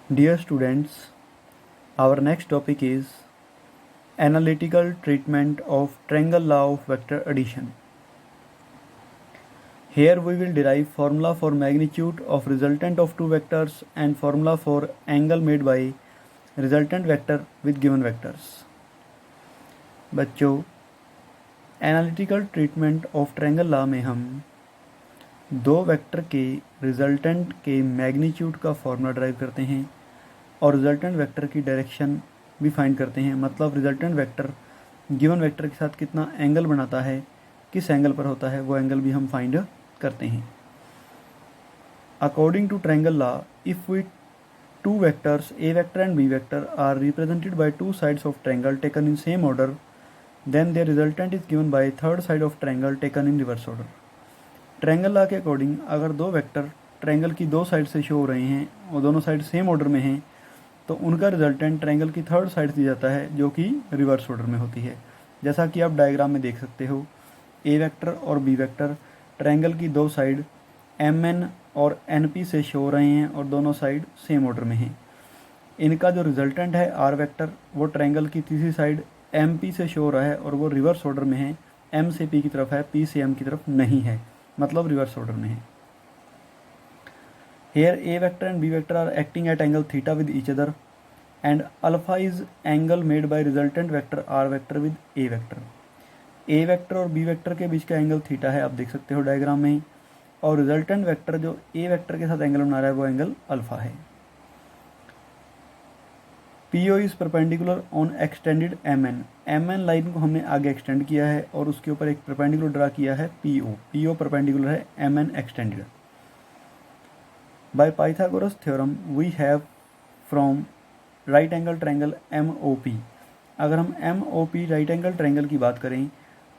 Dear students, our next topic is analytical treatment of triangle law of vector addition. Here we will derive formula for magnitude of resultant of two vectors and formula for angle made by resultant vector with given vectors. बच्चों, analytical treatment of triangle law में हम दो vector के resultant के magnitude का formula drive करते हैं और रिजल्टेंट वेक्टर की डायरेक्शन भी फाइंड करते हैं। मतलब रिजल्टेंट वेक्टर गिवन वेक्टर के साथ कितना एंगल बनाता है, किस एंगल पर होता है, वो एंगल भी हम फाइंड करते हैं। According to triangle law, if we two vectors A vector and B vector are represented by two sides of triangle taken in same order, then their resultant is given by third side of triangle taken in reverse order. Triangle law के according अगर दो vector triangle की दो side से show हो रहे हैं और दोनों साइड सेम ऑर्डर में हैं, तो उनका रिजल्टेंट ट्रायंगल की थर्ड साइड दिया जाता है जो कि रिवर्स ऑर्डर में होती है। जैसा कि आप डायग्राम में देख सकते हो, ए वेक्टर और बी वेक्टर ट्रायंगल की दो साइड एम एन और एन पी से शो हो रहे हैं और दोनों साइड सेम ऑर्डर में हैं। इनका जो रिजल्टेंट है आर वेक्टर, वो ट्रायंगल की तीसरी साइड एम पी से शो हो रहा है और वो रिवर्स ऑर्डर में है, एम से पी की तरफ है, पी से एम की तरफ नहीं है, मतलब रिवर्स ऑर्डर में है। Here A vector and B vector are acting at angle theta with each other and alpha is angle made by resultant vector R vector with A vector. A vector और B vector के बीच का angle theta है, आप देख सकते हो diagram में ही, और रिजल्टेंट वेक्टर जो A वेक्टर के साथ एंगल बना रहा है वो एंगल अल्फा है। PO is perpendicular on extended MN। MN line को हमने आगे एक्सटेंड किया है और उसके ऊपर एक परपेंडिकुलर ड्रा किया है PO। PO परपेंडिकुलर है MN extended. By Pythagoras theorem we have from right angle triangle MOP। अगर हम MOP राइट एंगल ट्रायंगल की बात करें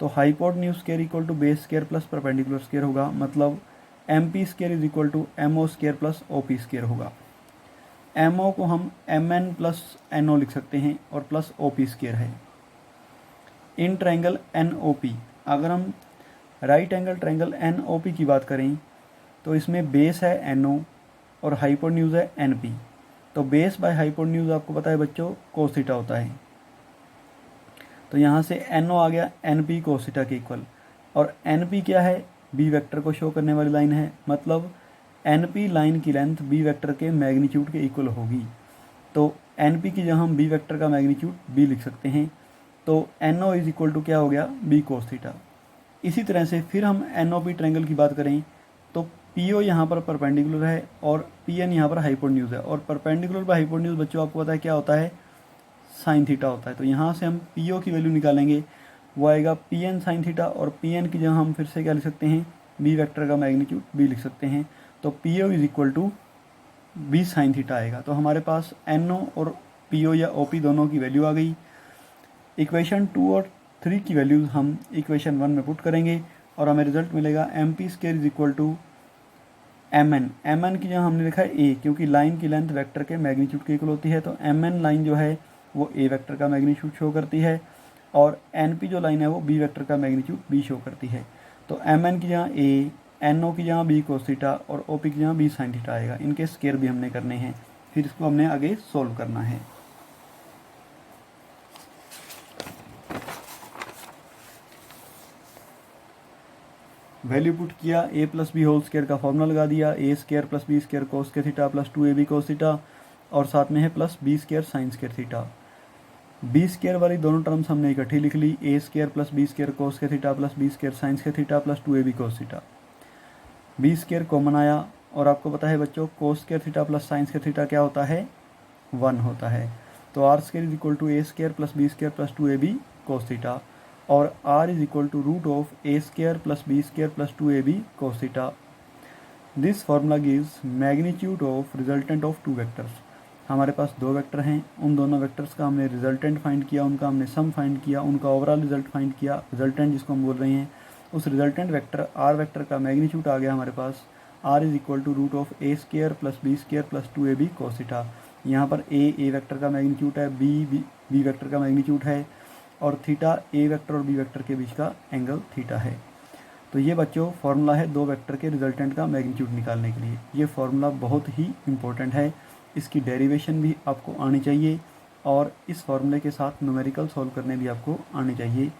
तो hypotenuse square equal to base square plus perpendicular square होगा, मतलब MP square is equal to MO square plus OP square होगा। MO को हम MN प्लस NO लिख सकते हैं और प्लस OP स्क्वायर है। इन ट्रायंगल NOP अगर हम राइट एंगल ट्रायंगल NOP की बात करें तो इसमें बेस है NO और हाइपोटेन्यूज है NP। तो बेस बाय हाइपोटेन्यूज आपको पता है बच्चों कोस थीटा होता है, तो यहाँ से NO आ गया NP कोस थीटा के इक्वल, और NP क्या है, B वेक्टर को शो करने वाली लाइन है, मतलब NP लाइन की लेंथ B वेक्टर के मैग्नीट्यूड के इक्वल होगी। तो NP की जगह हम B वेक्टर का मैग्नीट्यूड B लिख सकते हैं, तो NO इज इक्वल टू क्या हो गया, B कोस थीटा। इसी तरह से फिर हम NOP ट्रायंगल की बात करें तो PO यहाँ पर परपेंडिकुलर है और PN यहाँ पर हाइपोटेन्यूज है, और परपेंडिकुलर बाय हाइपोटेन्यूज बच्चों आपको पता है क्या होता है, साइन थीटा होता है। तो यहाँ से हम PO की वैल्यू निकालेंगे, वो आएगा PN साइन थीटा, और PN की जगह हम फिर से क्या लिख सकते हैं, B वेक्टर का मैग्नीट्यूड B लिख सकते हैं। तो PO is equal to B sine theta आएगा। तो हमारे पास NO और PO या OP दोनों की वैल्यू आ गई। इक्वेशन 2 और 3 की वैल्यूज हम इक्वेशन 1 में पुट करेंगे और हमें रिजल्ट मिलेगा MP square is equal to MN की जगह हमने लिखा है A, क्योंकि लाइन की लेंथ वेक्टर के मैग्नीट्यूड के इक्वल होती है। तो MN लाइन जो है वो A वेक्टर का मैग्नीट्यूड शो करती है और NP जो लाइन है वो B वेक्टर का मैग्नीट्यूड B शो करती है। तो MN की जगह A, NO की जगह B कोस थीटा और OP की जगह B साइन थीटा आएगा। इनके स्क्वायर भी हमने करने हैं, फिर इसको हमने आगे सोल्व करना है। वैल्यू पुट किया, A plus B whole square का फॉर्मूला लगा दिया, A square plus B square cos के theta plus 2AB cos theta, और साथ में है plus B square sine square theta. B square वाली दोनों टर्म्स हमने इकट्ठी लिख ली, A square plus B square cos के theta plus B square sine square theta plus 2AB cos theta. B square common आया और आपको पता है बच्चों cos square theta plus sine square theta क्या होता है, 1 होता है। तो R square is equal to A square plus B square plus 2AB cos theta, और R is equal to root of A square plus B square plus 2AB cos theta. This formula gives magnitude of resultant of two vectors. हमारे पास दो vector हैं, उन दोनों vectors का हमने resultant find किया, उनका हमने सम फाइंड किया, उनका ओवरऑल रिजल्ट फाइंड किया। रिजल्टेंट जिसको हम बोल रहे हैं, उस रिजल्टेंट वेक्टर R वेक्टर का मैग्नीट्यूड आ गया हमारे पास, R is equal to root of A square plus B square plus 2AB cos theta. यहाँ पर A वेक्टर का मैग्नीट्यूड है, B वेक्टर का मैग्नीट्यूड है, और थीटा A वेक्टर और B वेक्टर के बीच का एंगल थीटा है। तो ये बच्चों फॉर्मूला है दो वेक्टर के रिजल्टेंट का मैग्नीट्यूड निकालने के लिए। ये फॉर्मूला बहुत ही इंपॉर्टेंट है इसकी डेरिवेशन भी आपको आनी चाहिए और इस फॉर्मूले के साथ न्यूमेरिकल सॉल्व करने भी आपको आने चाहिए।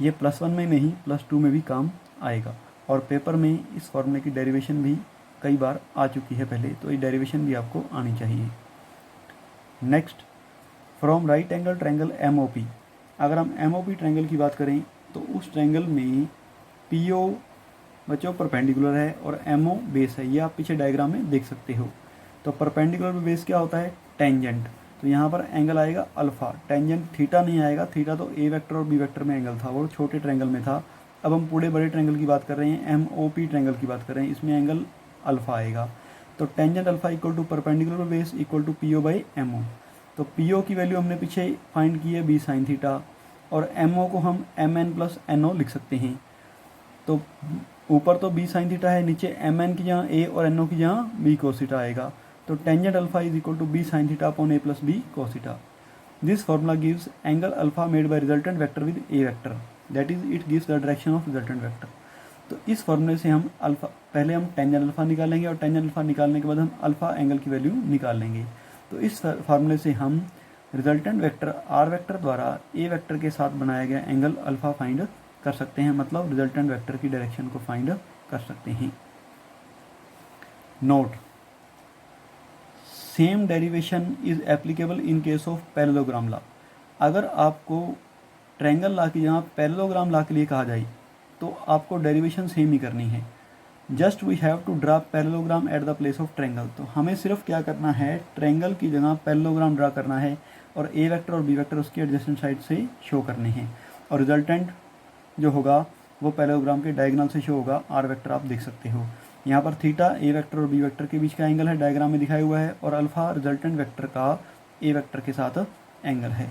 ये +1 में नहीं +2 में भी काम आएगा और पेपर में इस फॉर्मूले की डेरिवेशन भी कई बार आ चुकी है पहले, तो ये डेरिवेशन भी आपको आनी चाहिए। Next, from right angle triangle MOP। अगर हम MOP ट्रायंगल की बात करें तो उस ट्रायंगल में PO बच्चों परपेंडिकुलर है और MO बेस है। ये आप पीछे डायग्राम में देख सकते हो। तो परपेंडिकुलर बेस क्या होता है? टेंजेंट। तो यहाँ पर एंगल आएगा अल्फ़ा, टेंजेंट थीटा नहीं आएगा। थीटा तो A वेक्टर और B वेक्टर में एंगल था, वो छोटे ट्रायंगल में था। अब हम पूरे बड़े ट्रायंगल की बात कर रहे हैं, MOP ट्रायंगल की बात कर रहे हैं, इसमें एंगल अल्फ़ा आएगा। तो tangent alpha equal to perpendicular base equal to PO by MO। तो PO की वैल्यू हमने पीछे फाइंड की है B sin थीटा और MO को हम MN प्लस NO लिख सकते हैं। तो ऊपर तो B sin थीटा है, नीचे MN की जगह A और NO की जगह B cos थीटा आएगा। तो tangent alpha is equal to B sin theta upon A plus B cos theta. This formula gives angle alpha made by resultant vector with A vector, that is it gives the direction of resultant vector. तो इस फॉर्मूले से हम alpha, पहले हम tangent alpha निकालेंगे और tangent alpha निकालने के बाद हम अल्फा एंगल की वैल्यू निकाल लेंगे। तो इस फार्मूले से हम रिजल्टेंट वेक्टर R वेक्टर द्वारा A वेक्टर के साथ बनाया गया एंगल अल्फा फाइंड कर सकते हैं, मतलब रिजल्टेंट वेक्टर की डायरेक्शन को फाइंड कर सकते हैं। Note, same derivation is applicable in case of parallelogram law. अगर आपको ट्रायंगल लॉ की जगह पैरेललोग्राम लॉ के लिए कहा जाए तो आपको डेरिवेशन सेम ही करनी है। Just we have to draw parallelogram at the place of triangle. तो हमें सिर्फ क्या करना है, ट्रायंगल की जगह पैरेललोग्राम ड्रा करना है और A वेक्टर और B वेक्टर उसके एडजेसेंट साइड से शो करने हैं और रिजल्टेंट जो होगा वो पैरेललोग्राम के डायगोनल से शो होगा। R वेक्टर आप देख सकते हो यहाँ पर थीटा A वेक्टर और B वेक्टर के बीच का एंगल है, डायग्राम में दिखाया हुआ है, और अल्फा रिजल्टेंट वेक्टर का A वेक्टर के साथ एंगल है।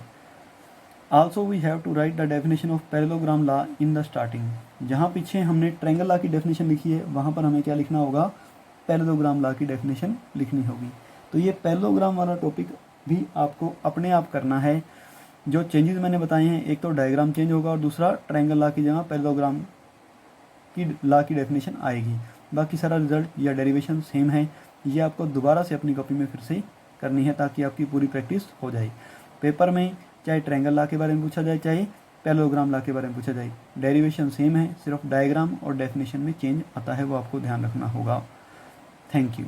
Also we have to write the definition of parallelogram law in the starting. जहाँ पीछे हमने ट्रायंगल लॉ की डेफिनेशन लिखी है वहाँ पर हमें क्या लिखना होगा, पैरेललोग्राम लॉ की डेफिनेशन लिखनी होगी। तो ये पैरेललोग्राम वाला टॉपिक भी आपको अपने आप करना है। जो चेंजेस मैंने बताए हैं, एक तो डायग्राम चेंज होगा और दूसरा ट्रायंगल लॉ की जगह पैरेललोग्राम की लॉ की डेफिनेशन आएगी। बाकी सारा रिजल्ट या डेरिवेशन सेम है। ये आपको दोबारा से अपनी कॉपी में फिर से करनी है ताकि आपकी पूरी प्रैक्टिस हो जाए। पेपर में चाहे ट्रायंगल लॉ के बारे में पूछा जाए चाहे पैरेललोग्राम लॉ के बारे में पूछा जाए, डेरिवेशन सेम है, सिर्फ डायग्राम और डेफिनेशन में चेंज आता है, वो आपको ध्यान रखना होगा। Thank you.